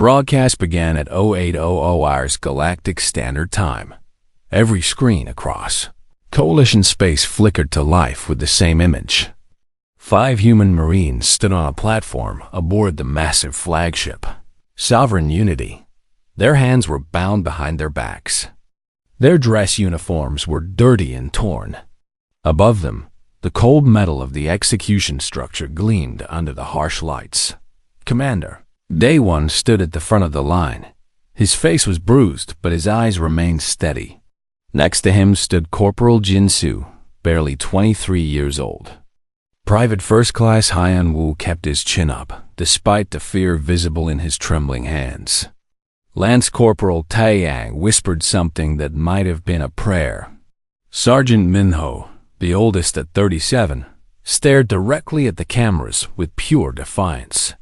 broadcast began at 0800 hours Galactic Standard Time. Every screen across Coalition space flickered to life with the same image. 5 human Marines stood on a platform aboard the massive flagship, Sovereign Unity. Their hands were bound behind their backs. Their dress uniforms were dirty and torn. Above them, the cold metal of the execution structure gleamed under the harsh lights. Commander Day One stood at the front of the line. His face was bruised, but his eyes remained steady. Next to him stood Corporal Jinsu, barely 23 years old. Private First Class Hyan Wu kept his chin up, despite the fear visible in his trembling hands. Lance Corporal Taiyang whispered something that might have been a prayer. Sergeant Minho, the oldest at 37, stared directly at the cameras with pure defiance.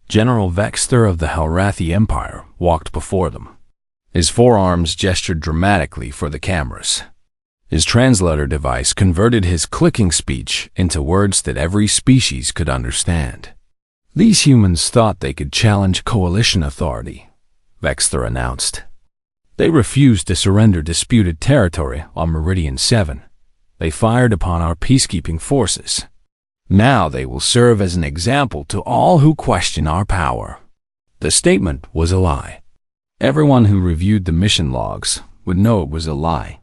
General Vexter of the Halrathi Empire walked before them. His forearms gestured dramatically for the cameras. His translator device converted his clicking speech into words that every species could understand. These humans thought they could challenge coalition authority, Vexter announced. They refused to surrender disputed territory on Meridian 7. They fired upon our peacekeeping forces. Now they will serve as an example to all who question our power. The statement was a lie. Everyone who reviewed the mission logs would know it was a lie.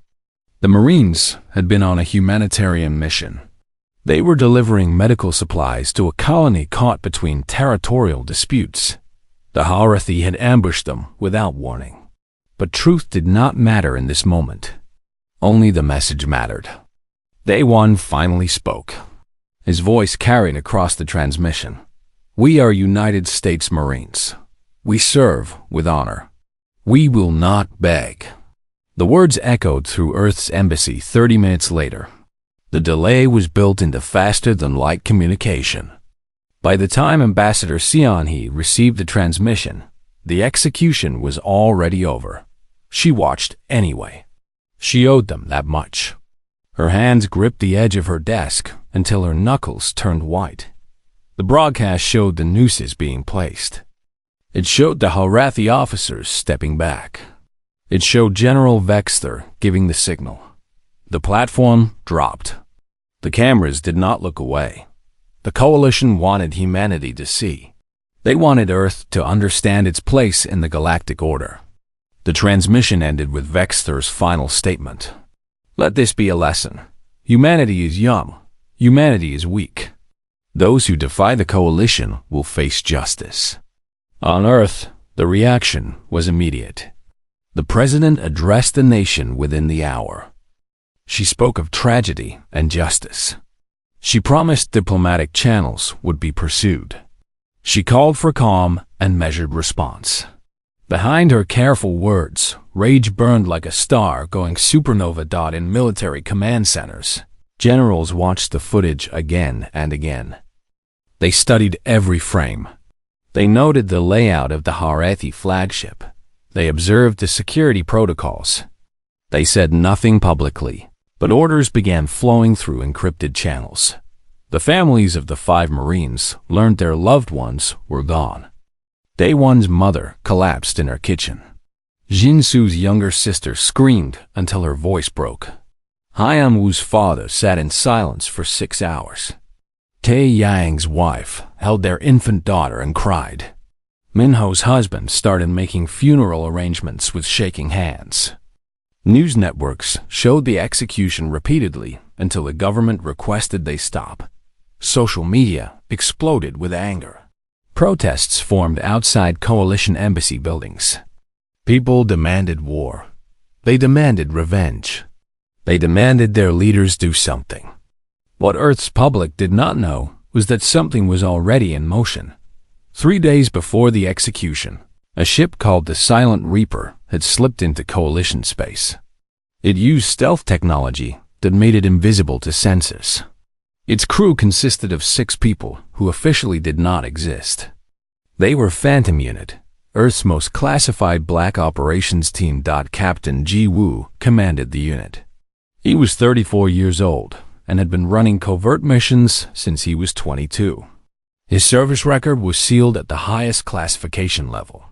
The Marines had been on a humanitarian mission. They were delivering medical supplies to a colony caught between territorial disputes. The Halrathi had ambushed them without warning. But truth did not matter in this moment. Only the message mattered. Day One finally spoke. His voice carried across the transmission. We are United States Marines. We serve with honor. We will not beg. The words echoed through Earth's embassy 30 minutes later. The delay was built into faster-than-light communication. By the time Ambassador Xianhe received the transmission, the execution was already over. She watched anyway. She owed them that much. Her hands gripped the edge of her desk until her knuckles turned white. The broadcast showed the nooses being placed. It showed the Halrathi officers stepping back. It showed General Vexter giving the signal. The platform dropped. The cameras did not look away. The Coalition wanted humanity to see. They wanted Earth to understand its place in the galactic order. The transmission ended with Vexter's final statement. Let this be a lesson. Humanity is young. Humanity is weak. Those who defy the Coalition will face justice. On Earth, the reaction was immediate. The President addressed the nation within the hour. She spoke of tragedy and justice. She promised diplomatic channels would be pursued. She called for calm and measured response. Behind her careful words, rage burned like a star going supernova. In military command centers, generals watched the footage again and again. They studied every frame. They noted the layout of the Halrathi flagship. They observed the security protocols. They said nothing publicly, but orders began flowing through encrypted channels. The families of the 5 Marines learned their loved ones were gone. Day One's mother collapsed in her kitchen. Jinsu's younger sister screamed until her voice broke. Hyan Wu's father sat in silence for 6 hours. Tae Yang's wife held their infant daughter and cried. Minho's husband started making funeral arrangements with shaking hands. News networks showed the execution repeatedly until the government requested they stop. Social media exploded with anger. Protests formed outside Coalition embassy buildings. People demanded war. They demanded revenge. They demanded their leaders do something. What Earth's public did not know was that something was already in motion. 3 days before the execution, a ship called the Silent Reaper had slipped into Coalition space. It used stealth technology that made it invisible to sensors. Its crew consisted of 6 people who officially did not exist. They were Phantom Unit, Earth's most classified black operations team. Captain Ji Woo commanded the unit. He was 34 years old and had been running covert missions since he was 22. His service record was sealed at the highest classification level.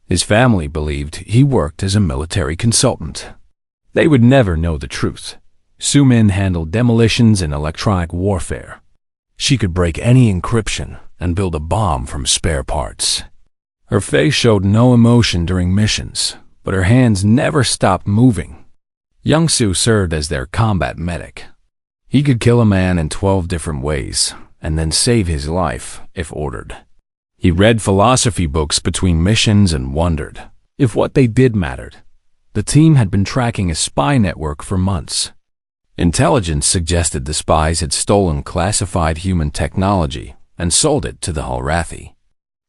His family believed he worked as a military consultant. They would never know the truth. Su-min handled demolitions and electronic warfare. She could break any encryption and build a bomb from spare parts. Her face showed no emotion during missions, but her hands never stopped moving. Young-soo served as their combat medic. He could kill a man in 12 different ways and then save his life if ordered. He read philosophy books between missions and wondered if what they did mattered. The team had been tracking a spy network for months. Intelligence suggested the spies had stolen classified human technology and sold it to the Halrathi.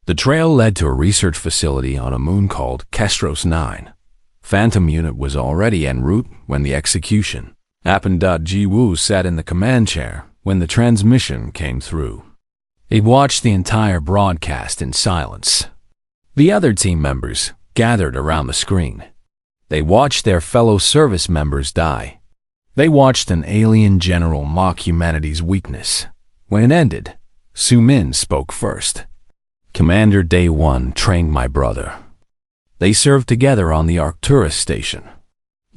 The trail led to a research facility on a moon called Kestros 9. Phantom Unit was already en route when the execution happened. Ji-woo sat in the command chair when the transmission came through. He watched the entire broadcast in silence. The other team members gathered around the screen. They watched their fellow service members die. They watched an alien general mock humanity's weakness. When it ended, Su-min spoke first. Commander Day 1 trained my brother. They served together on the Arcturus station.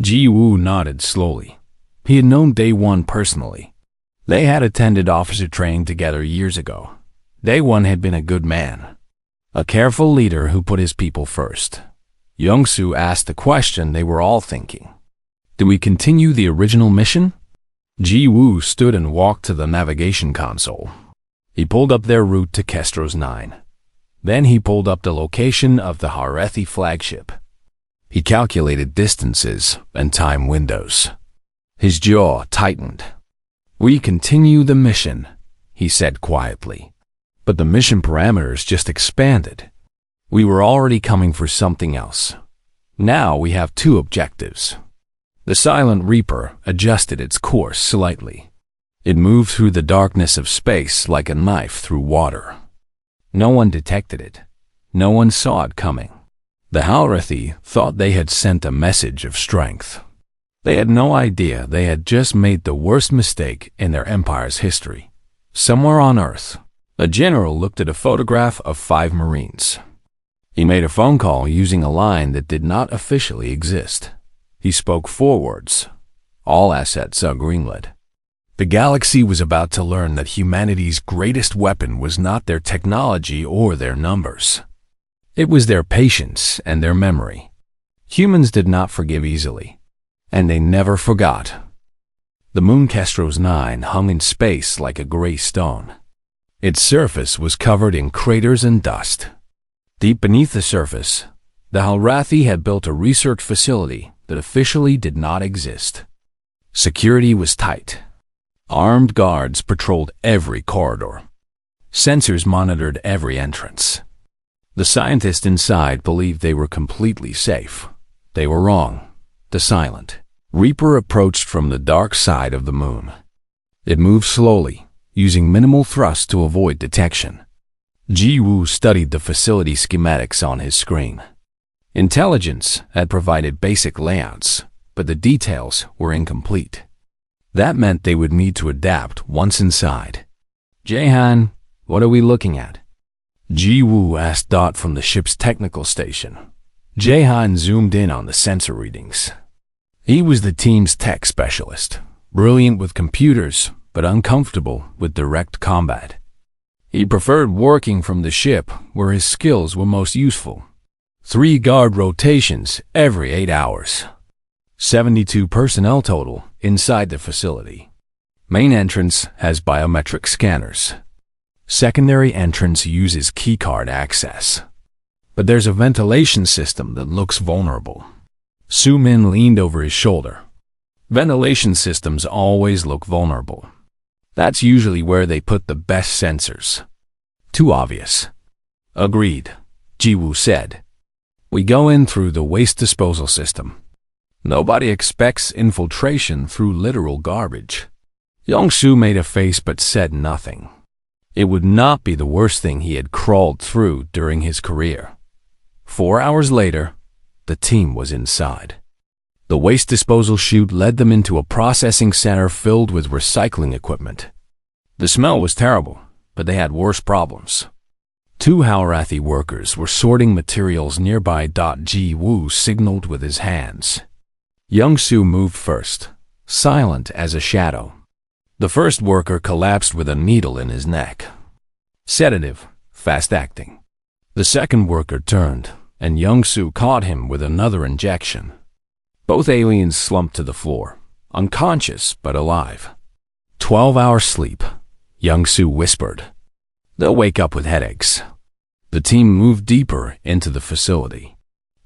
Ji-woo nodded slowly. He had known Day 1 personally. They had attended officer training together years ago. Day 1 had been a good man, a careful leader who put his people first. Young-soo asked the question they were all thinking. Do we continue the original mission? Ji-woo stood and walked to the navigation console. He pulled up their route to Kestros 9. Then he pulled up the location of the Halrathi flagship. He calculated distances and time windows. His jaw tightened. We continue the mission, he said quietly. But the mission parameters just expanded. We were already coming for something else. Now we have two objectives. The Silent Reaper adjusted its course slightly. It moved through the darkness of space like a knife through water. No one detected it. No one saw it coming. The Halrathi thought they had sent a message of strength. They had no idea they had just made the worst mistake in their empire's history. Somewhere on Earth, a general looked at a photograph of 5 Marines. He made a phone call using a line that did not officially exist. He spoke 4 words. All assets are greenlit. The galaxy was about to learn that humanity's greatest weapon was not their technology or their numbers. It was their patience and their memory. Humans did not forgive easily, and they never forgot. The moon Kestros 9 hung in space like a gray stone. Its surface was covered in craters and dust. Deep beneath the surface, the Halrathi had built a research facility that officially did not exist. Security was tight. Armed guards patrolled every corridor. Sensors monitored every entrance. The scientists inside believed they were completely safe. They were wrong. The Silent Reaper approached from the dark side of the moon. It moved slowly, using minimal thrust to avoid detection. Ji-woo studied the facility schematics on his screen. Intelligence had provided basic layouts, but the details were incomplete. That meant they would need to adapt once inside. Jaehan, what are we looking at? Ji-woo asked Dot from the ship's technical station. Jaehan zoomed in on the sensor readings. He was the team's tech specialist, brilliant with computers, but uncomfortable with direct combat. He preferred working from the ship where his skills were most useful. 3 guard rotations every 8 hours. 72 personnel total inside the facility. Main entrance has biometric scanners. Secondary entrance uses keycard access. But there's a ventilation system that looks vulnerable. Su-min leaned over his shoulder. Ventilation systems always look vulnerable. That's usually where they put the best sensors. Too obvious. Agreed, Ji-woo said. We go in through the waste disposal system. Nobody expects infiltration through literal garbage. Young-soo made a face but said nothing. It would not be the worst thing he had crawled through during his career. 4 hours later, the team was inside. The waste disposal chute led them into a processing center filled with recycling equipment. The smell was terrible, but they had worse problems. Two Halrathi workers were sorting materials nearby. Ji Woo signaled with his hands. Young Su moved first, silent as a shadow. The first worker collapsed with a needle in his neck. Sedative, fast-acting. The second worker turned, and Young Su caught him with another injection. Both aliens slumped to the floor, unconscious but alive. 12-hour sleep, Young Su whispered. They'll wake up with headaches. The team moved deeper into the facility.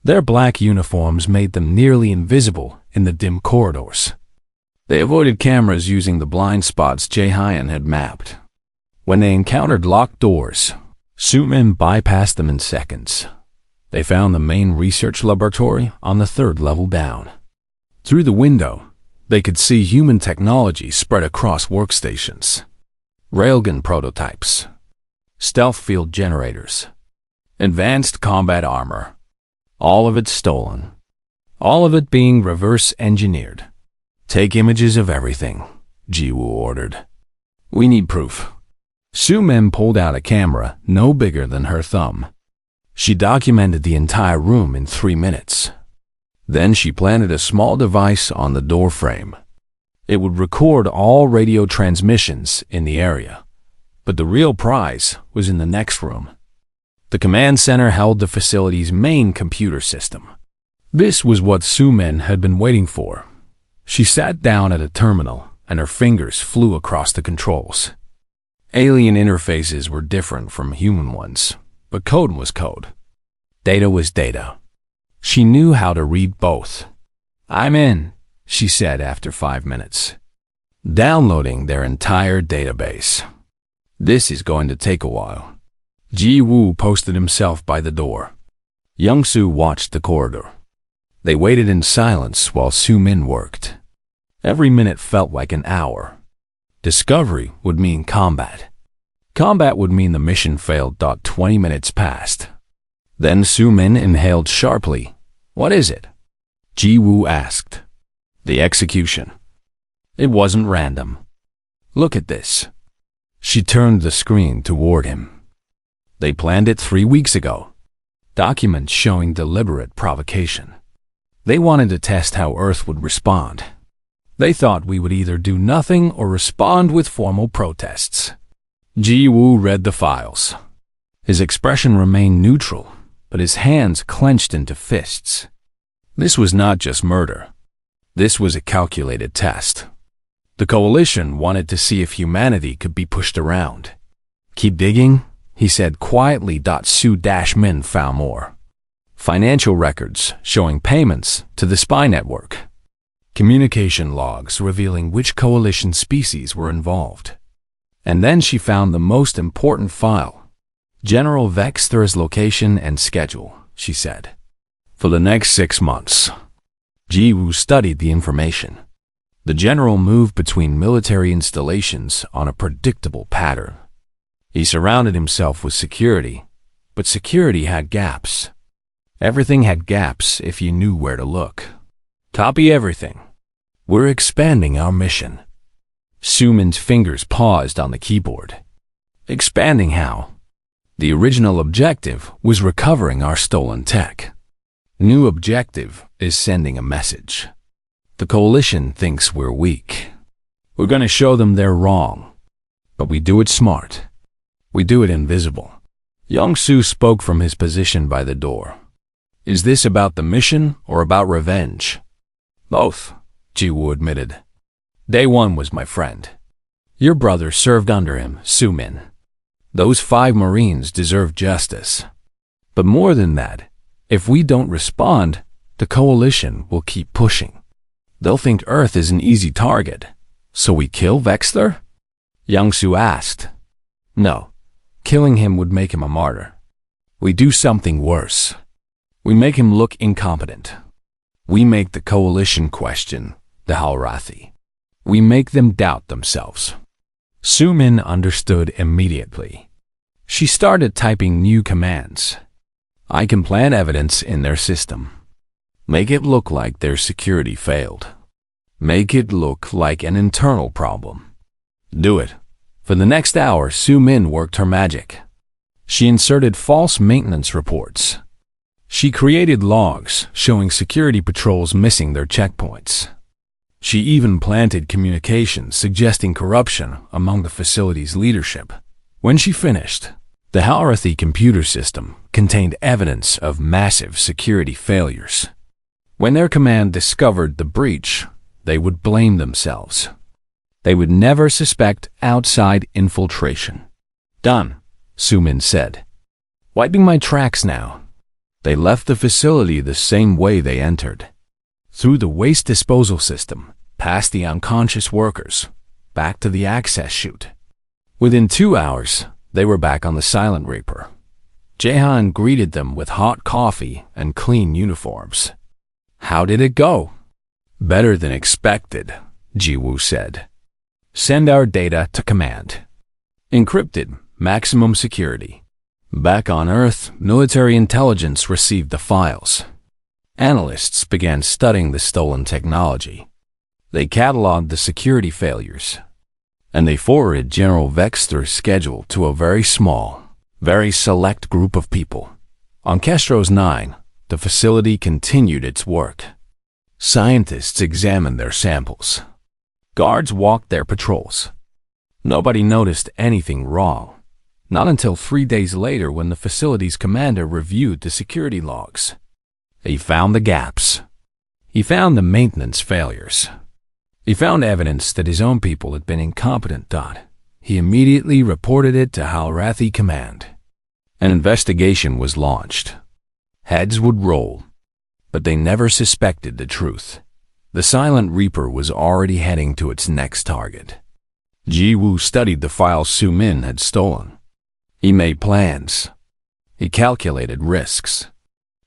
Their black uniforms made them nearly invisible in the dim corridors. They avoided cameras using the blind spots Jae-hyun had mapped. When they encountered locked doors, Su-min bypassed them in seconds. They found the main research laboratory on the third level down. Through the window, they could see human technology spread across workstations. Railgun prototypes, stealth field generators, advanced combat armor. All of it stolen. All of it being reverse engineered. Take images of everything, Ji-woo ordered. We need proof. Su-min pulled out a camera no bigger than her thumb. She documented the entire room in 3 minutes. Then she planted a small device on the doorframe. It would record all radio transmissions in the area. But the real prize was in the next room. The command center held the facility's main computer system. This was what Su-min had been waiting for. She sat down at a terminal, and her fingers flew across the controls. Alien interfaces were different from human ones, but code was code. Data was data. She knew how to read both. I'm in, she said after 5 minutes. Downloading their entire database. This is going to take a while. Ji-woo posted himself by the door. Young-su watched the corridor. They waited in silence while Su-min worked. Every minute felt like an hour. Discovery would mean combat. Combat would mean the mission failed. 20 minutes passed. Then Su-min inhaled sharply. What is it? Ji-woo asked. The execution. It wasn't random. Look at this. She turned the screen toward him. They planned it 3 weeks ago. Documents showing deliberate provocation. They wanted to test how Earth would respond. They thought we would either do nothing or respond with formal protests. Ji-woo read the files. His expression remained neutral, but his hands clenched into fists. This was not just murder. This was a calculated test. The coalition wanted to see if humanity could be pushed around. Keep digging, he said quietly. Su-min found more. Financial records showing payments to the spy network. Communication logs revealing which coalition species were involved. And then she found the most important file. General Vexthur's location and schedule, she said. For the next 6 months. Ji-woo studied the information. The general moved between military installations on a predictable pattern. He surrounded himself with security, but security had gaps. Everything had gaps if you knew where to look. Copy everything. We're expanding our mission. Su-min's fingers paused on the keyboard. Expanding how? The original objective was recovering our stolen tech. New objective is sending a message. The coalition thinks we're weak. We're going to show them they're wrong. But we do it smart. We do it invisible. Young-su spoke from his position by the door. Is this about the mission or about revenge? Both, Ji-woo admitted. Day 1 was my friend. Your brother served under him, Su-min. Those 5 Marines deserve justice. But more than that, if we don't respond, the coalition will keep pushing. They'll think Earth is an easy target. So we kill Vexthur? Young-su asked. No, killing him would make him a martyr. We do something worse. We make him look incompetent. We make the coalition question the Halrathi. We make them doubt themselves. Su-min understood immediately. She started typing new commands. I can plant evidence in their system. Make it look like their security failed. Make it look like an internal problem. Do it. For the next hour, Su-min worked her magic. She inserted false maintenance reports. She created logs showing security patrols missing their checkpoints. She even planted communications suggesting corruption among the facility's leadership. When she finished, the Halrathi computer system contained evidence of massive security failures. When their command discovered the breach, they would blame themselves. They would never suspect outside infiltration. "Done," Sumin said. "Wiping my tracks now." They left the facility the same way they entered. Through the waste disposal system, past the unconscious workers, back to the access chute. Within 2 hours, they were back on the Silent Reaper. Jehan greeted them with hot coffee and clean uniforms. "How did it go?" "Better than expected," Jiwoo said. "Send our data to command. Encrypted, maximum security." Back on Earth, military intelligence received the files. Analysts began studying the stolen technology. They cataloged the security failures, and they forwarded General Vexter's schedule to a very small, very select group of people. On Kestros 9, the facility continued its work. Scientists examined their samples. Guards walked their patrols. Nobody noticed anything wrong. Not until 3 days later when the facility's commander reviewed the security logs. He found the gaps. He found the maintenance failures. He found evidence that his own people had been incompetent. He immediately reported it to Halrathi Command. An investigation was launched. Heads would roll, but they never suspected the truth. The Silent Reaper was already heading to its next target. Jiwoo studied the files Sumin had stolen. He made plans. He calculated risks.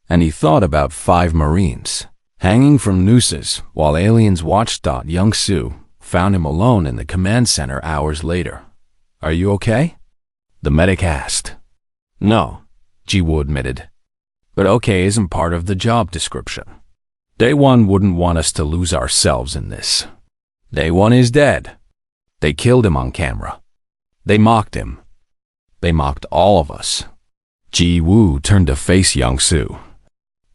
And he thought about 5 Marines hanging from nooses while aliens watched. Young-soo found him alone in the command center hours later. "Are you okay?" the medic asked. "No," Jiwoo admitted. "But okay isn't part of the job description. Day 1 wouldn't want us to lose ourselves in this. Day 1 is dead. They killed him on camera. They mocked him. They mocked all of us." Jiwoo turned to face Young-soo.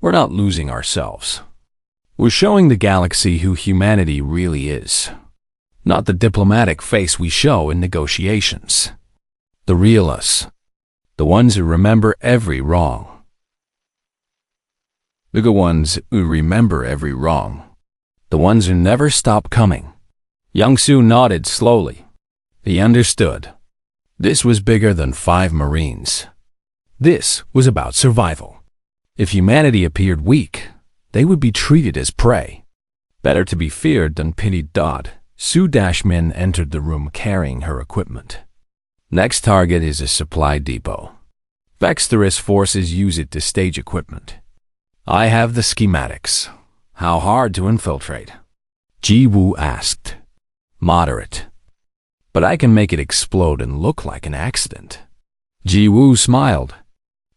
"We're not losing ourselves. We're showing the galaxy who humanity really is. Not the diplomatic face we show in negotiations. The real us. The ones who remember every wrong. The good ones who remember every wrong. The ones who never stop coming." Young-soo nodded slowly. He understood. This was bigger than 5 Marines. This was about survival. If humanity appeared weak, they would be treated as prey. Better to be feared than pitied. Su Dashmin entered the room carrying her equipment. "Next target is a supply depot. Vexterous forces use it to stage equipment. I have the schematics. How hard to infiltrate?" Jiwoo asked. "Moderate. But I can make it explode and look like an accident." Jiwoo smiled.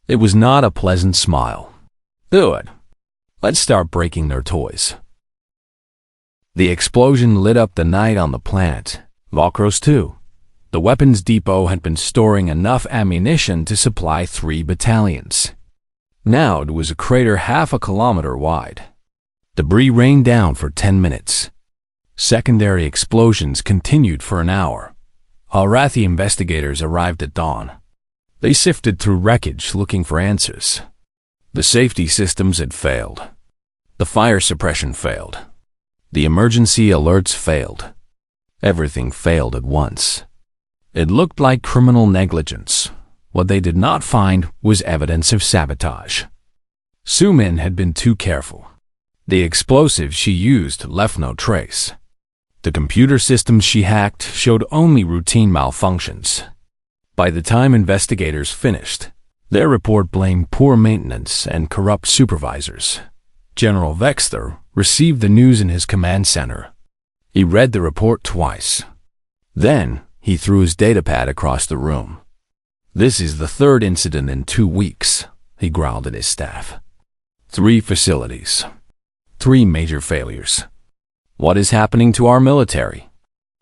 It was not a pleasant smile. "Do it. Let's start breaking their toys." The explosion lit up the night on the planet, Valkros 2. The weapons depot had been storing enough ammunition to supply 3 battalions. Now it was a crater half a kilometer wide. Debris rained down for 10 minutes. Secondary explosions continued for an hour. Halrathi investigators arrived at dawn. They sifted through wreckage looking for answers. The safety systems had failed. The fire suppression failed. The emergency alerts failed. Everything failed at once. It looked like criminal negligence. What they did not find was evidence of sabotage. Sumin had been too careful. The explosives she used left no trace. The computer systems she hacked showed only routine malfunctions. By the time investigators finished, their report blamed poor maintenance and corrupt supervisors. General Vexter received the news in his command center. He read the report twice. Then he threw his datapad across the room. "This is the 3rd incident in 2 weeks," he growled at his staff. 3 facilities. 3 major failures. What is happening to our military?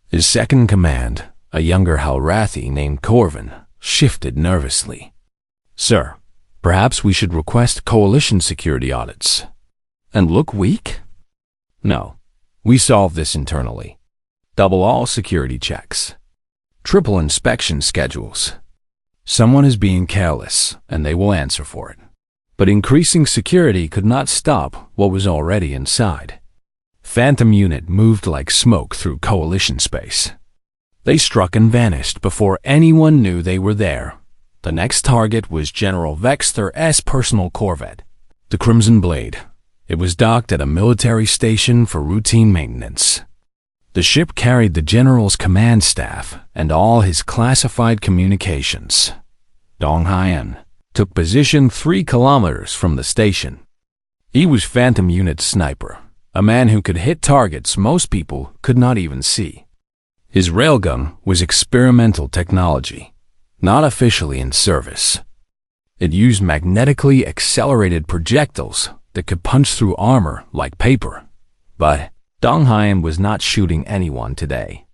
His second command, a younger Halrathi named Corvin, shifted nervously. Sir, perhaps we should request coalition security audits. And look weak? No, we solve this internally. Double all security checks. Triple inspection schedules. Someone is being careless, and they will answer for it. But increasing security could not stop what was already inside. Phantom Unit moved like smoke through coalition space. They struck and vanished before anyone knew they were there. The next target was General Vexter's personal corvette, the Crimson Blade. It was docked at a military station for routine maintenance. The ship carried the general's command staff and all his classified communications. Dong Haiyan took position 3 kilometers from the station. He was Phantom Unit's sniper, a man who could hit targets most people could not even see. His railgun was experimental technology, not officially in service. It used magnetically accelerated projectiles that could punch through armor like paper. But Dong Haiyan was not shooting anyone today.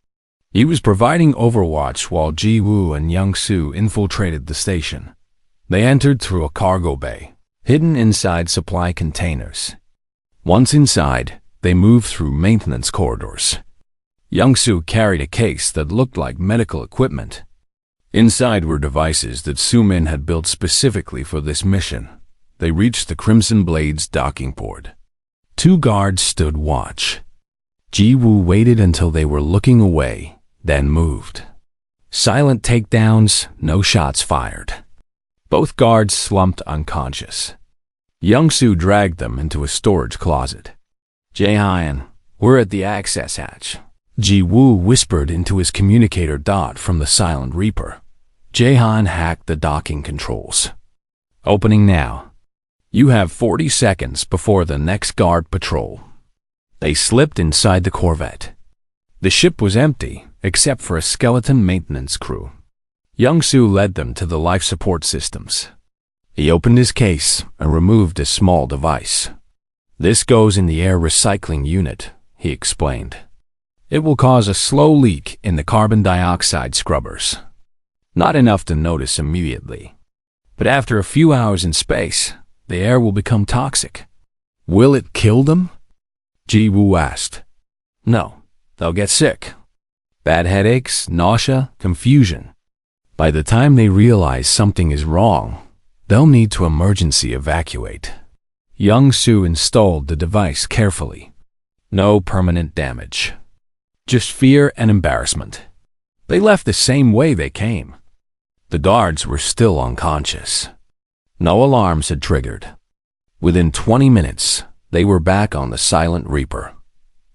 He was providing overwatch while Ji Woo and Young Soo infiltrated the station. They entered through a cargo bay, hidden inside supply containers. Once inside, they moved through maintenance corridors. Young Soo carried a case that looked like medical equipment. Inside were devices that Su Min had built specifically for this mission. They reached the Crimson Blade's docking port. 2 guards stood watch. Ji Woo waited until they were looking away, then moved. Silent takedowns, no shots fired. Both guards slumped unconscious. Young Soo dragged them into a storage closet. Jae-Hyan, we're at the access hatch. Ji Woo whispered into his communicator dot from the Silent Reaper. Jae-Han hacked the docking controls. Opening now. You have 40 seconds before the next guard patrol. They slipped inside the corvette. The ship was empty, except for a skeleton maintenance crew. Young Soo led them to the life support systems. He opened his case and removed a small device. This goes in the air recycling unit, he explained. It will cause a slow leak in the carbon dioxide scrubbers. Not enough to notice immediately. But after a few hours in space, the air will become toxic. Will it kill them? Ji Woo asked. No, they'll get sick. Bad headaches, nausea, confusion. By the time they realize something is wrong, they'll need to emergency evacuate. Young Soo installed the device carefully. No permanent damage. Just fear and embarrassment. They left the same way they came. The guards were still unconscious. No alarms had triggered. Within 20 minutes, they were back on the Silent Reaper.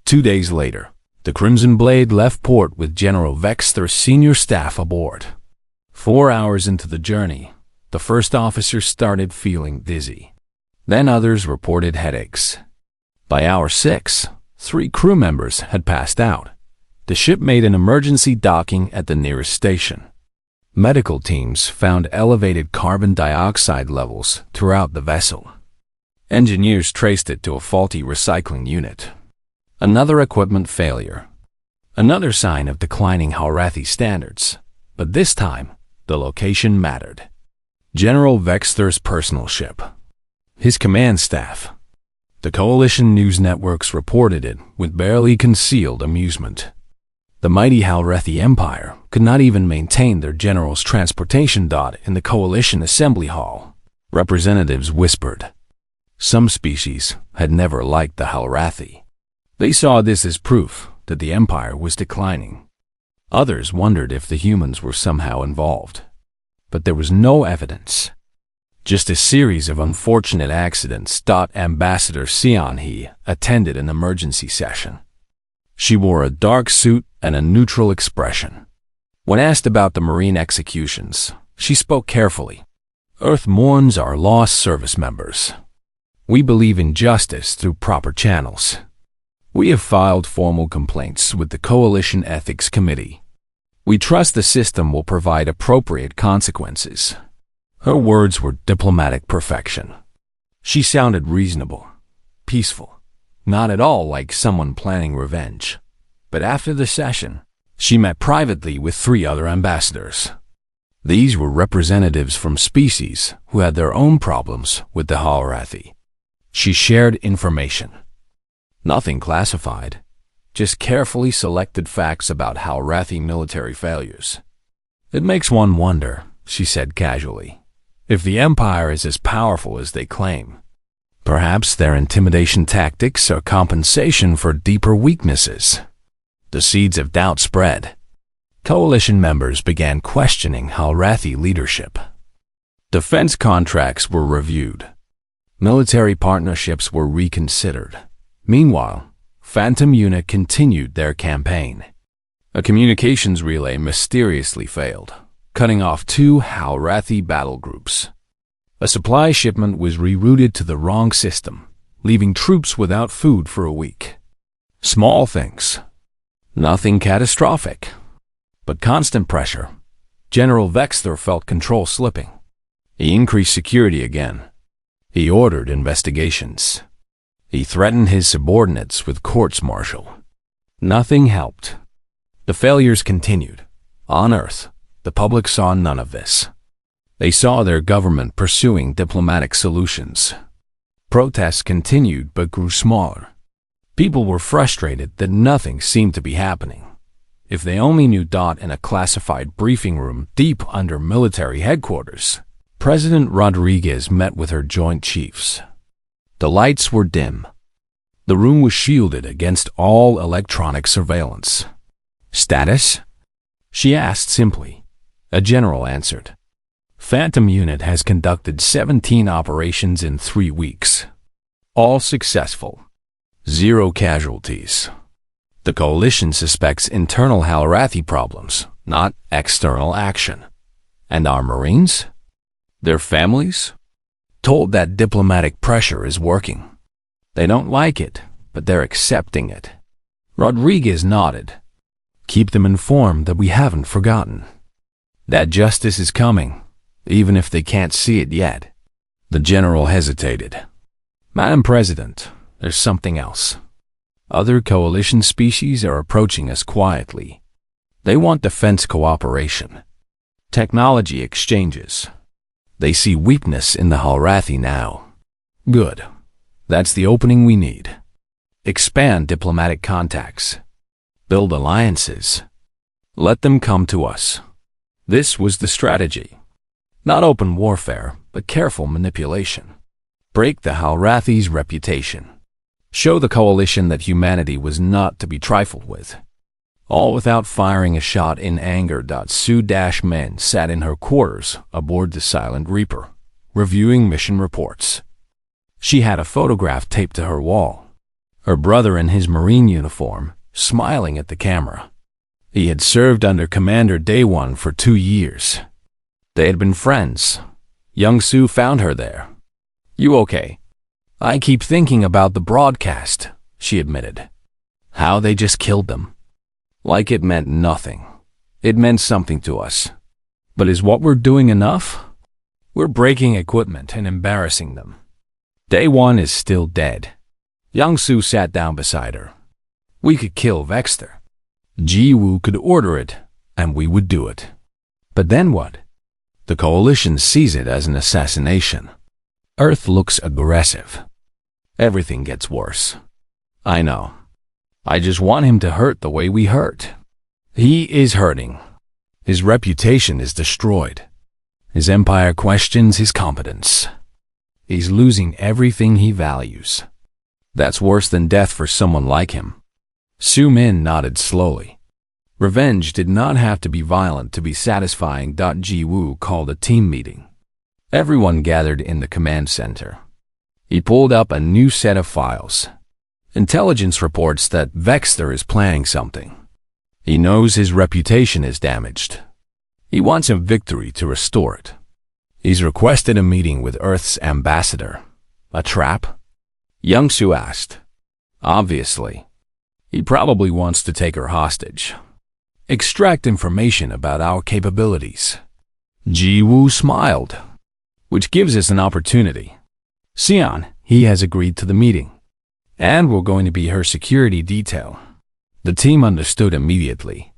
2 days later, the Crimson Blade left port with General Vexter's senior staff aboard. 4 hours into the journey, the first officer started feeling dizzy. Then others reported headaches. By hour 6, 3 crew members had passed out. The ship made an emergency docking at the nearest station. Medical teams found elevated carbon dioxide levels throughout the vessel. Engineers traced it to a faulty recycling unit. Another equipment failure. Another sign of declining Halrathi standards. But this time, the location mattered. General Vexter's personal ship. His command staff. The coalition news networks reported it with barely concealed amusement. The mighty Halrathi Empire could not even maintain their general's transportation dot in the coalition assembly hall. Representatives whispered. Some species had never liked the Halrathi. They saw this as proof that the empire was declining. Others wondered if the humans were somehow involved. But there was no evidence. Just a series of unfortunate accidents. Ambassador Seon Hee attended an emergency session. She wore a dark suit and a neutral expression. When asked about the Marine executions, she spoke carefully. Earth mourns our lost service members. We believe in justice through proper channels. We have filed formal complaints with the Coalition Ethics Committee. We trust the system will provide appropriate consequences. Her words were diplomatic perfection. She sounded reasonable, peaceful, not at all like someone planning revenge. But after the session, she met privately with 3 other ambassadors. These were representatives from species who had their own problems with the Halrathi. She shared information. Nothing classified, just carefully selected facts about Halrathi military failures. It makes one wonder, she said casually, if the Empire is as powerful as they claim. Perhaps their intimidation tactics are compensation for deeper weaknesses. The seeds of doubt spread. Coalition members began questioning Halrathi leadership. Defense contracts were reviewed. Military partnerships were reconsidered. Meanwhile, Phantom Unit continued their campaign. A communications relay mysteriously failed, cutting off 2 Halrathi battle groups. A supply shipment was rerouted to the wrong system, leaving troops without food for a week. Small things. Nothing catastrophic. But constant pressure. General Vexter felt control slipping. He increased security again. He ordered investigations. He threatened his subordinates with courts-martial. Nothing helped. The failures continued. On Earth, the public saw none of this. They saw their government pursuing diplomatic solutions. Protests continued but grew smaller. People were frustrated that nothing seemed to be happening. If they only knew in a classified briefing room deep under military headquarters. President Rodriguez met with her Joint Chiefs. The lights were dim. The room was shielded against all electronic surveillance. Status? She asked simply. A general answered. Phantom Unit has conducted 17 operations in 3 weeks. All successful. 0 casualties. The coalition suspects internal Halrathi problems, not external action. And our Marines? Their families? Told that diplomatic pressure is working. They don't like it, but they're accepting it. Rodriguez nodded. Keep them informed that we haven't forgotten. That justice is coming, even if they can't see it yet. The general hesitated. Madam President, there's something else. Other coalition species are approaching us quietly. They want defense cooperation. Technology exchanges. They see weakness in the Halrathi now. Good. That's the opening we need. Expand diplomatic contacts. Build alliances. Let them come to us. This was the strategy. Not open warfare, but careful manipulation. Break the Halrathi's reputation. Show the coalition that humanity was not to be trifled with. All without firing a shot in anger. Sue-Men sat in her quarters aboard the Silent Reaper, reviewing mission reports. She had a photograph taped to her wall. Her brother in his Marine uniform, smiling at the camera. He had served under Commander Day One for 2 years. They had been friends. Young Sue found her there. You okay? I keep thinking about the broadcast, she admitted. How they just killed them. Like it meant nothing. It meant something to us. But is what we're doing enough? We're breaking equipment and embarrassing them. Day One is still dead. Young Sue sat down beside her. We could kill Vexter. Ji-Woo could order it, and we would do it. But then what? The coalition sees it as an assassination. Earth looks aggressive. Everything gets worse. I know. I just want him to hurt the way we hurt. He is hurting. His reputation is destroyed. His empire questions his competence. He's losing everything he values. That's worse than death for someone like him. Sue-Min nodded slowly. Revenge did not have to be violent to be satisfying. Ji-Woo called a team meeting. Everyone gathered in the command center. He pulled up a new set of files. Intelligence reports that Vexter is planning something. He knows his reputation is damaged. He wants a victory to restore it. He's requested a meeting with Earth's ambassador. A trap? Young Sue asked. Obviously. He probably wants to take her hostage. Extract information about our capabilities. Ji-Woo smiled. Which gives us an opportunity. Sion, he has agreed to the meeting. And we're going to be her security detail. The team understood immediately.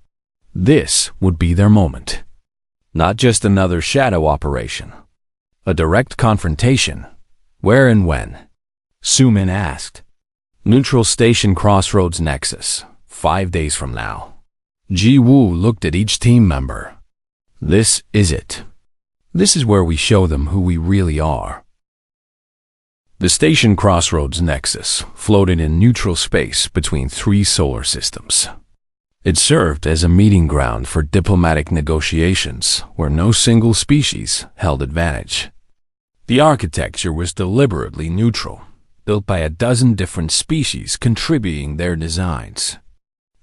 This would be their moment. Not just another shadow operation. A direct confrontation. Where and when? Su-min asked. Neutral Station Crossroads Nexus, 5 days from now. Ji-woo looked at each team member. This is it. This is where we show them who we really are. The Station Crossroads Nexus floated in neutral space between 3 solar systems. It served as a meeting ground for diplomatic negotiations where no single species held advantage. The architecture was deliberately neutral, built by a dozen different species contributing their designs.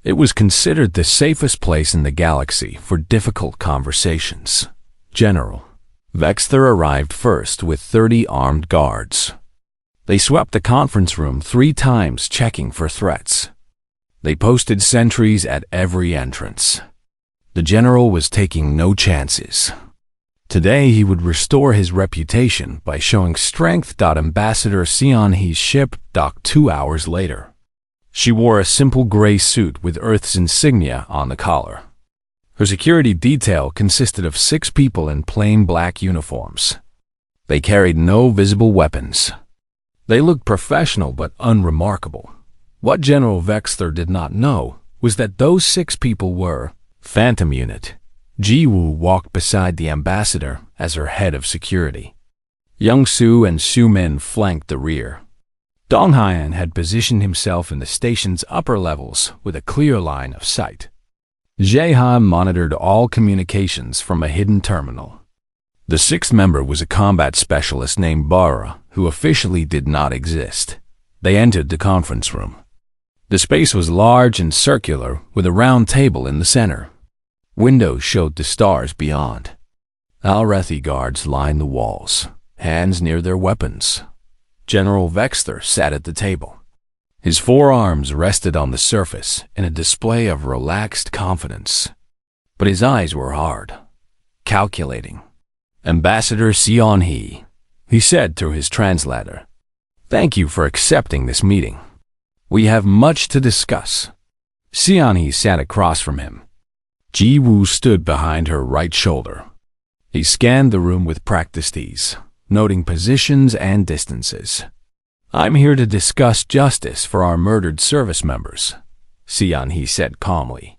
It was considered the safest place in the galaxy for difficult conversations. General Vexter arrived first with 30 armed guards. They swept the conference room 3 times, checking for threats. They posted sentries at every entrance. The general was taking no chances. Today he would restore his reputation by showing strength. Ambassador Seon-hee's ship docked 2 hours later. She wore a simple gray suit with Earth's insignia on the collar. Her security detail consisted of 6 people in plain black uniforms. They carried no visible weapons. They looked professional but unremarkable. What General Vexter did not know was that those 6 people were Phantom Unit. Ji-woo walked beside the ambassador as her head of security. Young-soo and Su-min flanked the rear. Dong-hyun had positioned himself in the station's upper levels with a clear line of sight. Jae-ha monitored all communications from a hidden terminal. The 6th member was a combat specialist named Bara, who officially did not exist. They entered the conference room. The space was large and circular, with a round table in the center. Windows showed the stars beyond. Alrethi guards lined the walls, hands near their weapons. General Vexter sat at the table. His forearms rested on the surface in a display of relaxed confidence. But his eyes were hard, calculating. Ambassador Seon-hee, he said through his translator, "Thank you for accepting this meeting. We have much to discuss." Seon-hee sat across from him. Ji-woo stood behind her right shoulder. He scanned the room with practiced ease, noting positions and distances. "I'm here to discuss justice for our murdered service members," Seon-hee said calmly.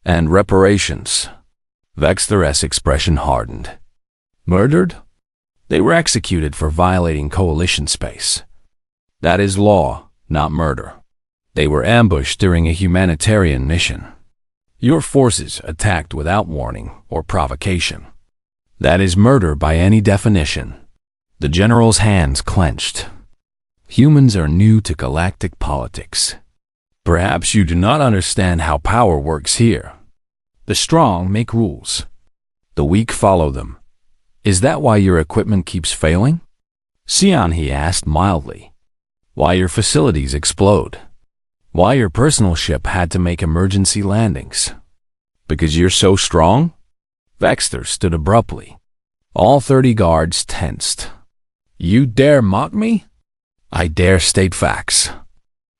"And reparations." Vexter's expression hardened. "Murdered? They were executed for violating coalition space. That is law, not murder. They were ambushed during a humanitarian mission. Your forces attacked without warning or provocation. That is murder by any definition." The general's hands clenched. "Humans are new to galactic politics. Perhaps you do not understand how power works here. The strong make rules. The weak follow them. Is that why your equipment keeps failing?" Seon-hee asked mildly. "Why your facilities explode? Why your personal ship had to make emergency landings? Because you're so strong?" Vexter stood abruptly. All 30 guards tensed. "You dare mock me?" "I dare state facts."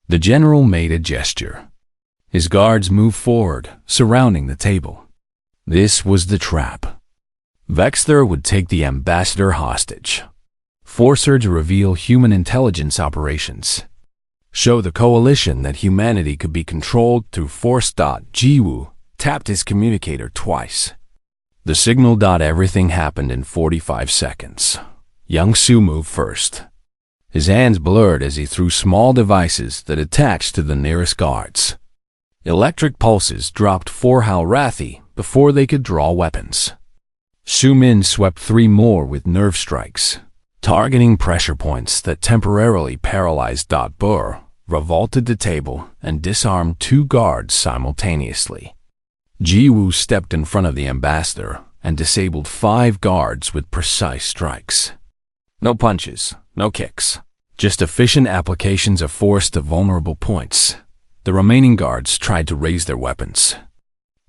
The general made a gesture. His guards moved forward, surrounding the table. This was the trap. Vexter would take the ambassador hostage, force her to reveal human intelligence operations, show the coalition that humanity could be controlled through force. Ji-woo tapped his communicator twice. The signal. Everything happened in 45 seconds. Young-soo moved first. His hands blurred as he threw small devices that attached to the nearest guards. Electric pulses dropped 4 Alrethi before they could draw weapons. Su-min swept 3 more with nerve strikes, targeting pressure points that temporarily paralyzed. Burr revolted the table and disarmed 2 guards simultaneously. Ji-woo stepped in front of the ambassador and disabled 5 guards with precise strikes. No punches, no kicks, just efficient applications of force to vulnerable points. The remaining guards tried to raise their weapons.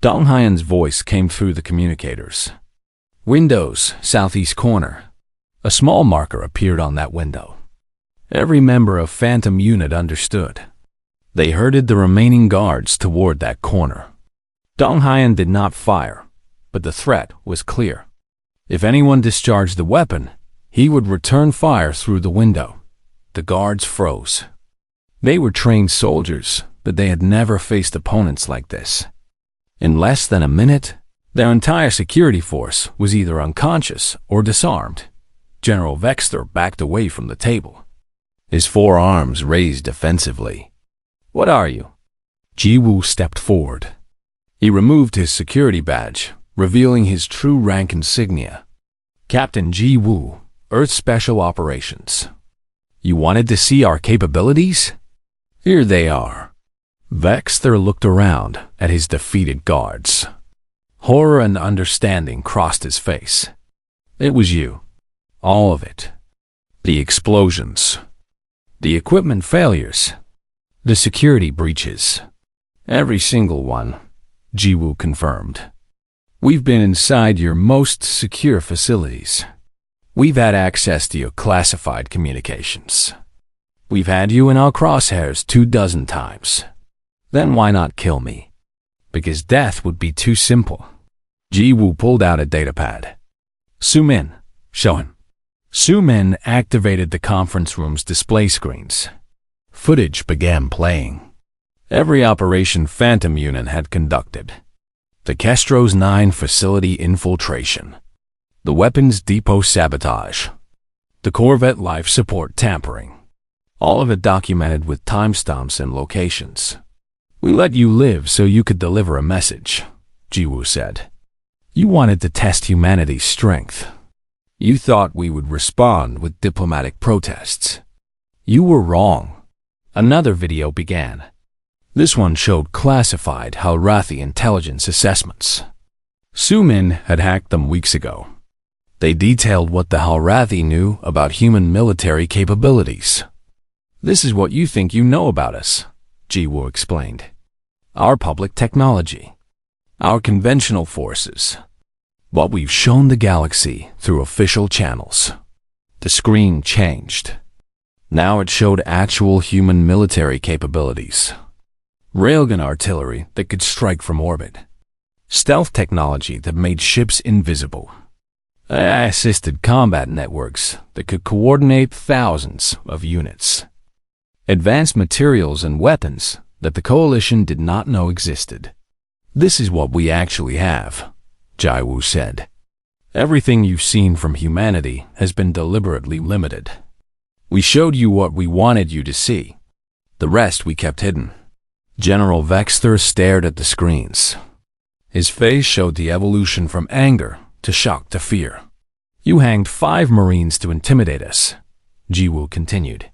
Dong-hyun's voice came through the communicators. "Windows, southeast corner." A small marker appeared on that window. Every member of Phantom Unit understood. They herded the remaining guards toward that corner. Dong-hyun did not fire, but the threat was clear. If anyone discharged the weapon, he would return fire through the window. The guards froze. They were trained soldiers, but they had never faced opponents like this. In less than a minute, their entire security force was either unconscious or disarmed. General Vexter backed away from the table, his forearms raised defensively. "What are you?" Ji-Woo stepped forward. He removed his security badge, revealing his true rank insignia. "Captain Ji-Woo, Earth Special Operations. You wanted to see our capabilities? Here they are." Vexter looked around at his defeated guards. Horror and understanding crossed his face. "It was you. All of it. The explosions. The equipment failures. The security breaches. Every single one," Ji-Woo confirmed. "We've been inside your most secure facilities. We've had access to your classified communications. We've had you in our crosshairs 24 times. Then why not kill me? Because death would be too simple." Ji-Woo pulled out a datapad. "Zoom in. Show him." Zoom in activated the conference room's display screens. Footage began playing. Every operation Phantom Unit had conducted. The Kestro's 9 facility infiltration. The weapons depot sabotage. The Corvette life support tampering. All of it documented with timestamps and locations. "We let you live so you could deliver a message," Ji-Woo said. "You wanted to test humanity's strength. You thought we would respond with diplomatic protests. You were wrong." Another video began. This one showed classified Halrathi intelligence assessments. Sumin had hacked them weeks ago. They detailed what the Halrathi knew about human military capabilities. "This is what you think you know about us," Ji-Woo explained. "Our public technology. Our conventional forces. What we've shown the galaxy through official channels." The screen changed. Now it showed actual human military capabilities. Railgun artillery that could strike from orbit. Stealth technology that made ships invisible. AI-assisted combat networks that could coordinate thousands of units. Advanced materials and weapons that the Coalition did not know existed. "This is what we actually have," Ji-Woo said. "Everything you've seen from humanity has been deliberately limited. We showed you what we wanted you to see. The rest we kept hidden." General Vexter stared at the screens. His face showed the evolution from anger to shock to fear. "You hanged 5 Marines to intimidate us," Ji-Woo continued.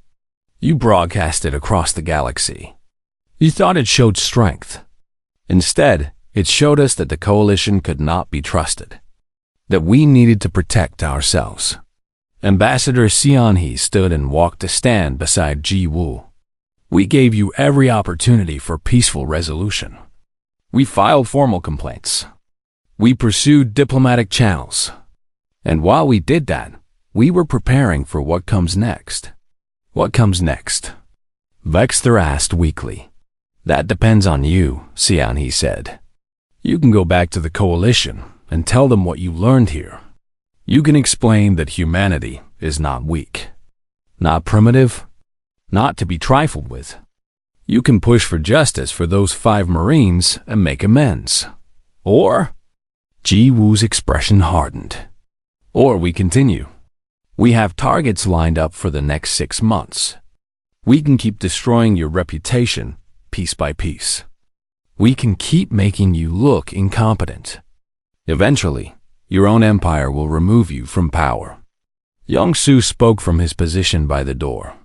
"You broadcasted across the galaxy. You thought it showed strength. Instead, it showed us that the Coalition could not be trusted. That we needed to protect ourselves." Ambassador Xianhe stood and walked a stand beside Ji-Woo. "We gave you every opportunity for peaceful resolution. We filed formal complaints. We pursued diplomatic channels. And while we did that, we were preparing for what comes next." "What comes next?" Vexter asked weakly. "That depends on you," Xianhe said. "You can go back to the Coalition and tell them what you learned here. You can explain that humanity is not weak, not primitive, not to be trifled with. You can push for justice for those 5 Marines and make amends. Or," Ji-Woo's expression hardened, "or we continue. We have targets lined up for the next 6 months. We can keep destroying your reputation piece by piece. We can keep making you look incompetent. Eventually, your own empire will remove you from power." Young-Soo spoke from his position by the door.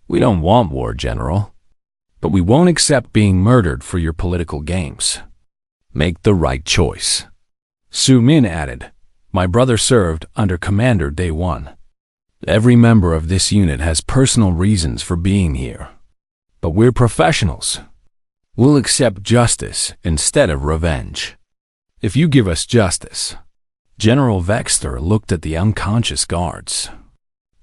"We don't want war, General, but we won't accept being murdered for your political games. Make the right choice." Su-min added, "My brother served under Commander Day 1. Every member of this unit has personal reasons for being here. But we're professionals. We'll accept justice instead of revenge. If you give us justice." General Vexter looked at the unconscious guards.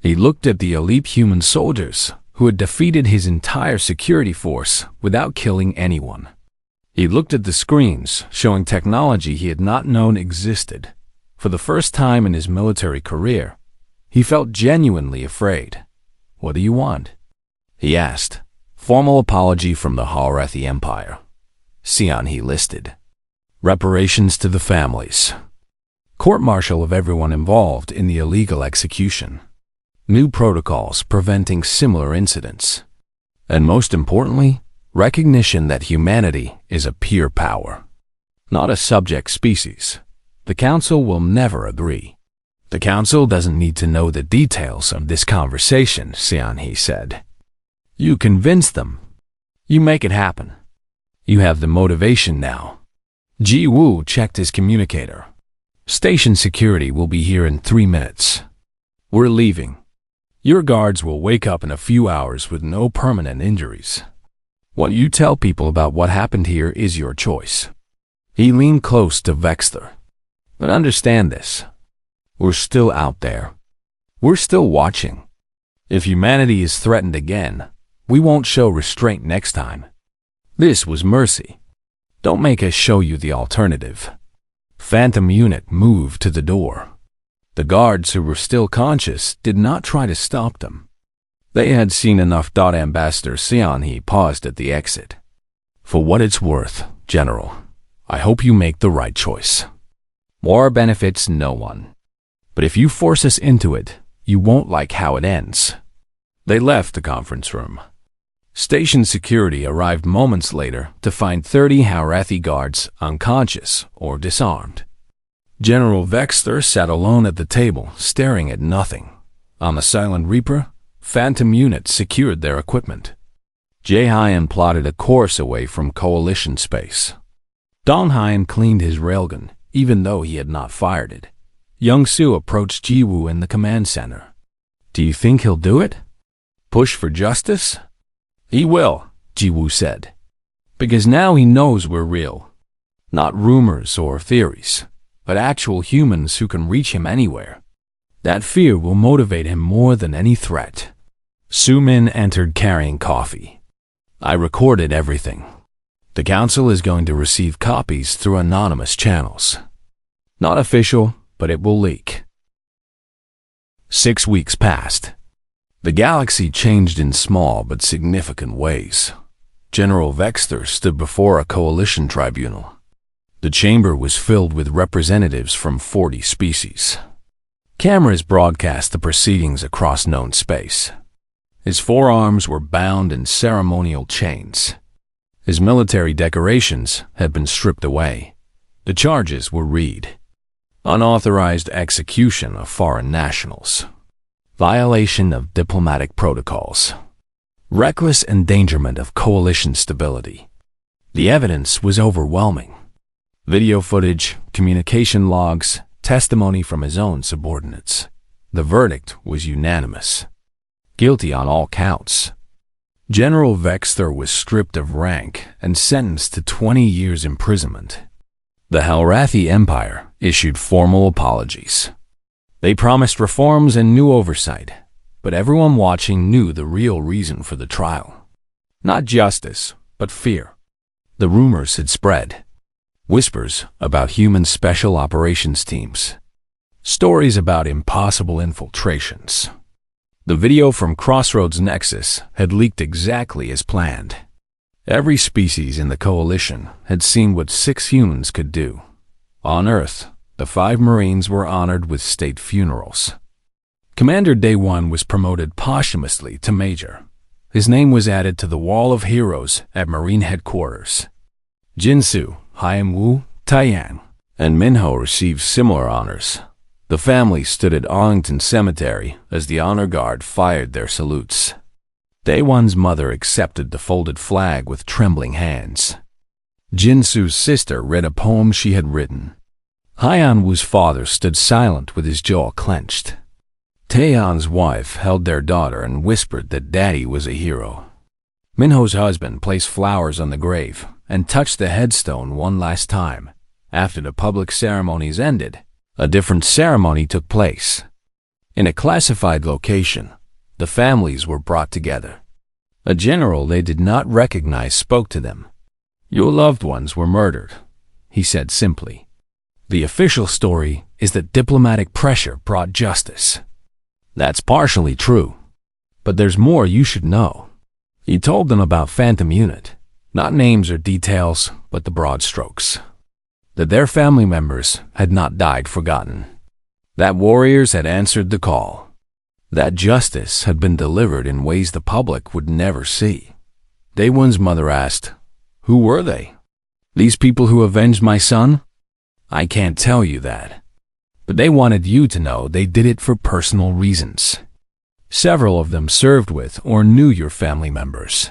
He looked at the elite human soldiers who had defeated his entire security force without killing anyone. He looked at the screens, showing technology he had not known existed. For the first time in his military career, he felt genuinely afraid. "What do you want?" he asked. "Formal apology from the Harathi Empire." Sion, he listed. "Reparations to the families. Court-martial of everyone involved in the illegal execution. New protocols preventing similar incidents. And most importantly, recognition that humanity is a peer power, not a subject species. The Council will never agree." "The Council doesn't need to know the details of this conversation," Sion, he said. "You convince them. You make it happen. You have the motivation now." Ji Woo checked his communicator. "Station security will be here in 3 minutes. We're leaving. Your guards will wake up in a few hours with no permanent injuries. What you tell people about what happened here is your choice." He leaned close to Vexter. "But understand this. We're still out there. We're still watching. If humanity is threatened again, we won't show restraint next time. This was mercy. Don't make us show you the alternative." Phantom Unit moved to the door. The guards who were still conscious did not try to stop them. They had seen enough. Ambassador Sion, he paused at the exit. "For what it's worth, General, I hope you make the right choice. War benefits no one. But if you force us into it, you won't like how it ends." They left the conference room. Station security arrived moments later to find 30 Harathi guards unconscious or disarmed. General Vexter sat alone at the table, staring at nothing. On the Silent Reaper, Phantom Unit secured their equipment. Jae-hyun plotted a course away from Coalition space. Dong-hyun cleaned his railgun, even though he had not fired it. Young-soo approached Ji-woo in the command center. "Do you think he'll do it? Push for justice?" "He will," Ji-woo said. "Because now he knows we're real. Not rumors or theories, but actual humans who can reach him anywhere. That fear will motivate him more than any threat." Soo-min entered carrying coffee. "I recorded everything. The Council is going to receive copies through anonymous channels. Not official, but it will leak." 6 weeks passed. The galaxy changed in small but significant ways. General Vexter stood before a coalition tribunal. The chamber was filled with representatives from 40 species. Cameras broadcast the proceedings across known space. His forearms were bound in ceremonial chains. His military decorations had been stripped away. The charges were read: unauthorized execution of foreign nationals, violation of diplomatic protocols, reckless endangerment of coalition stability. The evidence was overwhelming. Video footage, communication logs, testimony from his own subordinates. The verdict was unanimous. Guilty on all counts. General Vexter was stripped of rank and sentenced to 20 years imprisonment. The Harathi Empire issued formal apologies. They promised reforms and new oversight, but everyone watching knew the real reason for the trial. Not justice, but fear. The rumors had spread. Whispers about human special operations teams. Stories about impossible infiltrations. The video from Crossroads Nexus had leaked exactly as planned. Every species in the coalition had seen what 6 humans could do. On Earth, the 5 Marines were honored with state funerals. Commander Day 1 was promoted posthumously to Major. His name was added to the Wall of Heroes at Marine Headquarters. Jin-soo, Hyun-woo, Taeyang, and Minho received similar honors. The family stood at Arlington Cemetery as the honor guard fired their salutes. Daewon's mother accepted the folded flag with trembling hands. Jin-soo's sister read a poem she had written. Hyun-woo's father stood silent with his jaw clenched. Taeyeon's wife held their daughter and whispered that Daddy was a hero. Minho's husband placed flowers on the grave and touched the headstone one last time. After the public ceremonies ended, a different ceremony took place. In a classified location, the families were brought together. A general they did not recognize spoke to them. Your loved ones were murdered, he said simply. The official story is that diplomatic pressure brought justice. That's partially true, but there's more you should know. He told them about Phantom Unit, not names or details, but the broad strokes. That their family members had not died forgotten. That warriors had answered the call. That justice had been delivered in ways the public would never see. Day One's mother asked, "Who were they? These people who avenged my son?" "I can't tell you that. But they wanted you to know they did it for personal reasons. Several of them served with or knew your family members.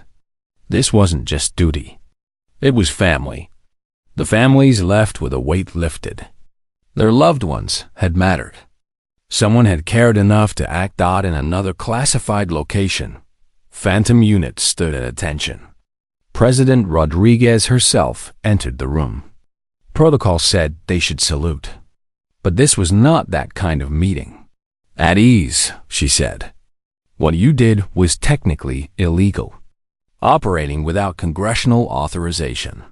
This wasn't just duty. It was family. The families left with a weight lifted. Their loved ones had mattered. Someone had cared enough to act out in another classified location. Phantom Unit stood at attention. President Rodriguez herself entered the room. Protocol said they should salute. But this was not that kind of meeting. At ease, she said. What you did was technically illegal. Operating without congressional authorization.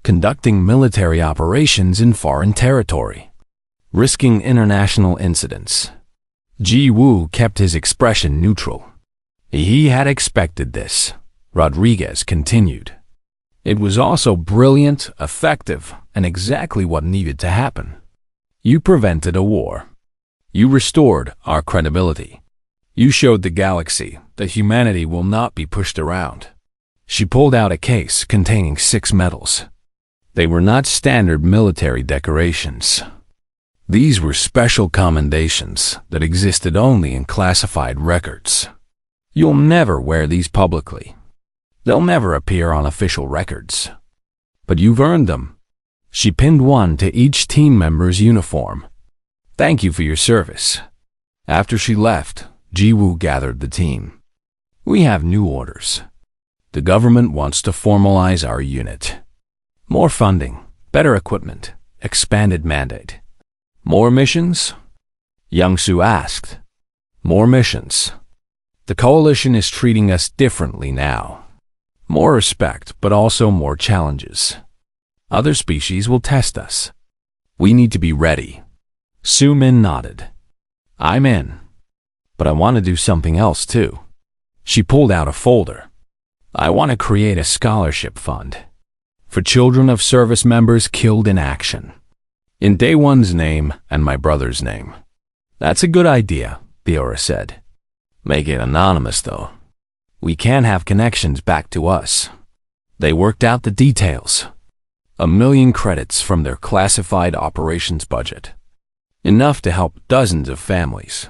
Conducting military operations in foreign territory. Risking international incidents. Ji Woo kept his expression neutral. He had expected this, Rodriguez continued. It was also brilliant, effective, and exactly what needed to happen. You prevented a war. You restored our credibility. You showed the galaxy that humanity will not be pushed around. She pulled out a case containing 6 medals. They were not standard military decorations. These were special commendations that existed only in classified records. You'll never wear these publicly. They'll never appear on official records. But you've earned them. She pinned one to each team member's uniform. Thank you for your service. After she left, Jiwoo gathered the team. We have new orders. The government wants to formalize our unit. More funding, better equipment, expanded mandate. More missions? Young-Soo asked. More missions. The coalition is treating us differently now. More respect, but also more challenges. Other species will test us. We need to be ready. Soo-min nodded. I'm in. But I want to do something else too. She pulled out a folder. I want to create a scholarship fund for children of service members killed in action. In Day One's name and my brother's name. That's a good idea, Biora said. Make it anonymous, though. We can't have connections back to us. They worked out the details. 1 million credits from their classified operations budget. Enough to help dozens of families.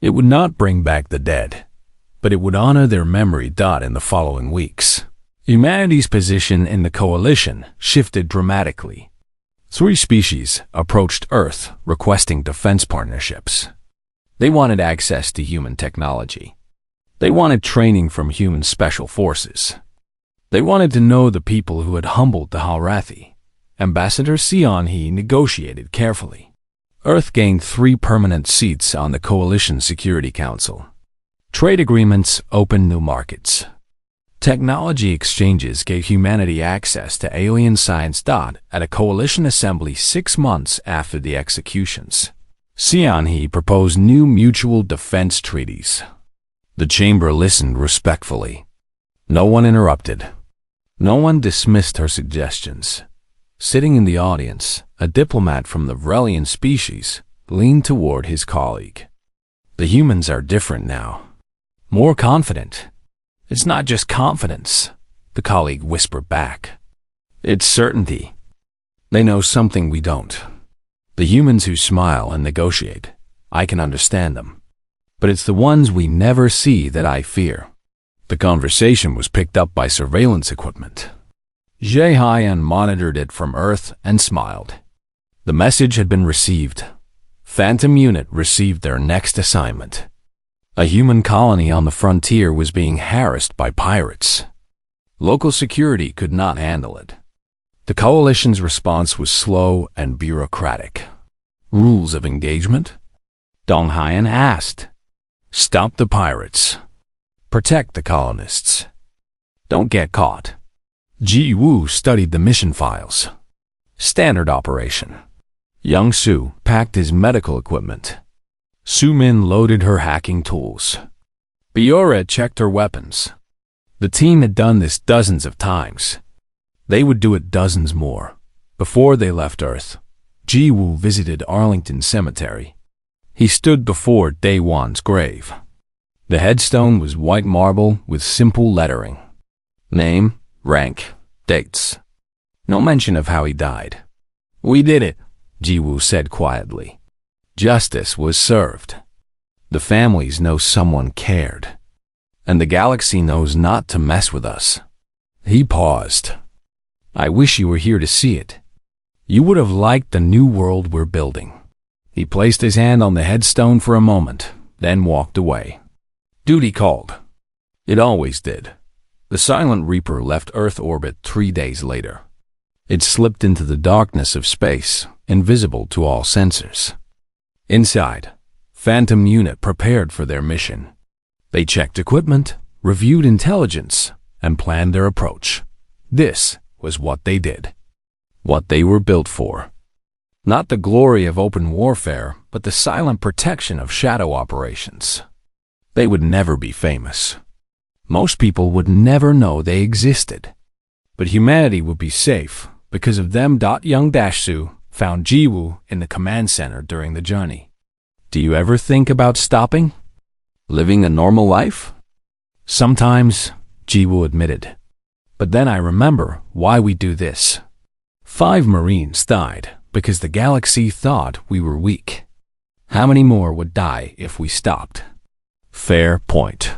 It would not bring back the dead, but it would honor their memory. In the following weeks, humanity's position in the coalition shifted dramatically. 3 species approached Earth requesting defense partnerships. They wanted access to human technology. They wanted training from human special forces. They wanted to know the people who had humbled the Halrathi. Ambassador Seon-hee negotiated carefully. Earth gained 3 permanent seats on the Coalition Security Council. Trade agreements opened new markets. Technology exchanges gave humanity access to alien science. At a coalition assembly 6 months after the executions, Seon-hee proposed new mutual defense treaties. The chamber listened respectfully. No one interrupted. No one dismissed her suggestions. Sitting in the audience, a diplomat from the Vrelian species leaned toward his colleague. The humans are different now. More confident. It's not just confidence, the colleague whispered back. It's certainty. They know something we don't. The humans who smile and negotiate, I can understand them. But it's the ones we never see that I fear. The conversation was picked up by surveillance equipment. Jae-hyun monitored it from Earth and smiled. The message had been received. Phantom Unit received their next assignment. A human colony on the frontier was being harassed by pirates. Local security could not handle it. The coalition's response was slow and bureaucratic. Rules of engagement? Dong-hyun asked. Stop the pirates. Protect the colonists. Don't get caught. Ji Woo studied the mission files. Standard operation. Young Soo packed his medical equipment. Soo Min loaded her hacking tools. Biora checked her weapons. The team had done this dozens of times. They would do it dozens more. Before they left Earth, Ji Woo visited Arlington Cemetery. He stood before Day Won's grave. The headstone was white marble with simple lettering. Name, rank, dates. No mention of how he died. "We did it," Ji Woo said quietly. Justice was served. The families know someone cared. And the galaxy knows not to mess with us. He paused. "I wish you were here to see it. You would have liked the new world we're building." He placed his hand on the headstone for a moment, then walked away. Duty called. It always did. The Silent Reaper left Earth orbit 3 days later. It slipped into the darkness of space, invisible to all sensors. Inside, Phantom Unit prepared for their mission. They checked equipment, reviewed intelligence, and planned their approach. This was what they did. What they were built for. Not the glory of open warfare, but the silent protection of shadow operations. They would never be famous. Most people would never know they existed. But humanity would be safe because of them. Young Soo found Ji Woo in the command center during the journey. "Do you ever think about stopping? Living a normal life?" "Sometimes," Ji Woo admitted. "But then I remember why we do this." 5 Marines died because the galaxy thought we were weak. How many more would die if we stopped? Fair point.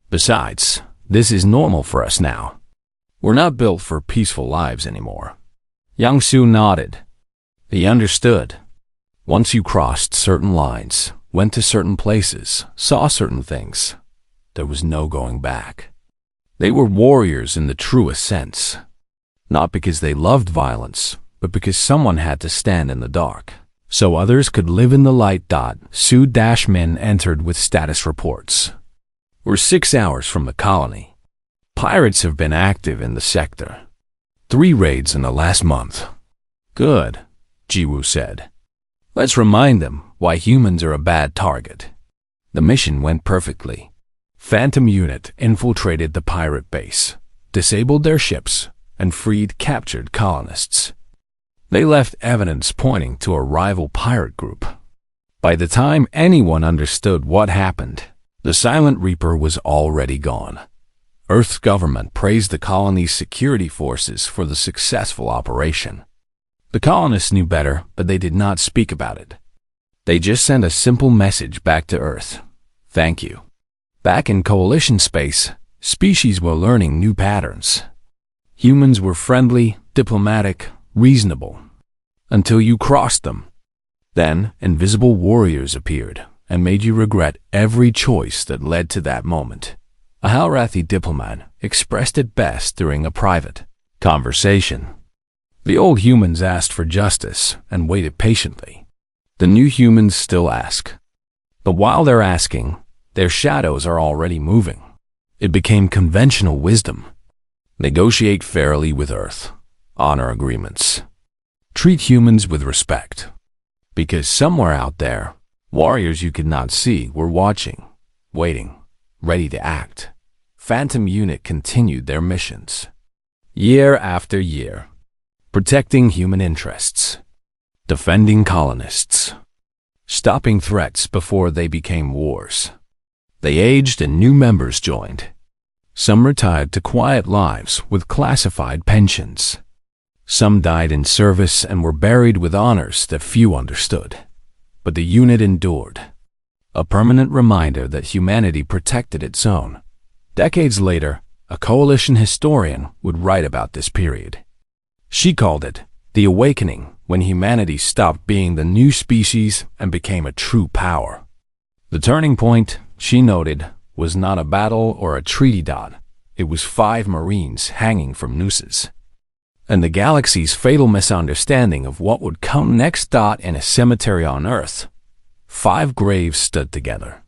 Besides, this is normal for us now. We're not built for peaceful lives anymore. Young Soo nodded. He understood. Once you crossed certain lines, went to certain places, saw certain things, there was no going back. They were warriors in the truest sense. Not because they loved violence, but because someone had to stand in the dark, so others could live in the light. Soo-Min entered with status reports. We're 6 hours from the colony. Pirates have been active in the sector. 3 raids in the last month. Good, Ji Woo said. Let's remind them why humans are a bad target. The mission went perfectly. Phantom Unit infiltrated the pirate base, disabled their ships, and freed captured colonists. They left evidence pointing to a rival pirate group. By the time anyone understood what happened, the Silent Reaper was already gone. Earth's government praised the colony's security forces for the successful operation. The colonists knew better, but they did not speak about it. They just sent a simple message back to Earth. Thank you. Back in Coalition space, species were learning new patterns. Humans were friendly, diplomatic, reasonable. Until you crossed them. Then, invisible warriors appeared and made you regret every choice that led to that moment. A Halrathi diplomat expressed it best during a private conversation. The old humans asked for justice and waited patiently. The new humans still ask. But while they're asking, their shadows are already moving. It became conventional wisdom. Negotiate fairly with Earth. Honor agreements. Treat humans with respect. Because somewhere out there, warriors you could not see were watching, waiting, ready to act. Phantom Unit continued their missions. Year after year. Protecting human interests. Defending colonists. Stopping threats before they became wars. They aged and new members joined. Some retired to quiet lives with classified pensions. Some died in service and were buried with honors that few understood. But the unit endured. A permanent reminder that humanity protected its own. Decades later, a coalition historian would write about this period. She called it the awakening, when humanity stopped being the new species and became a true power. The turning point, she noted, was not a battle or a treaty. It was 5 Marines hanging from nooses. And the galaxy's fatal misunderstanding of what would come next. In a cemetery on Earth, 5 graves stood together.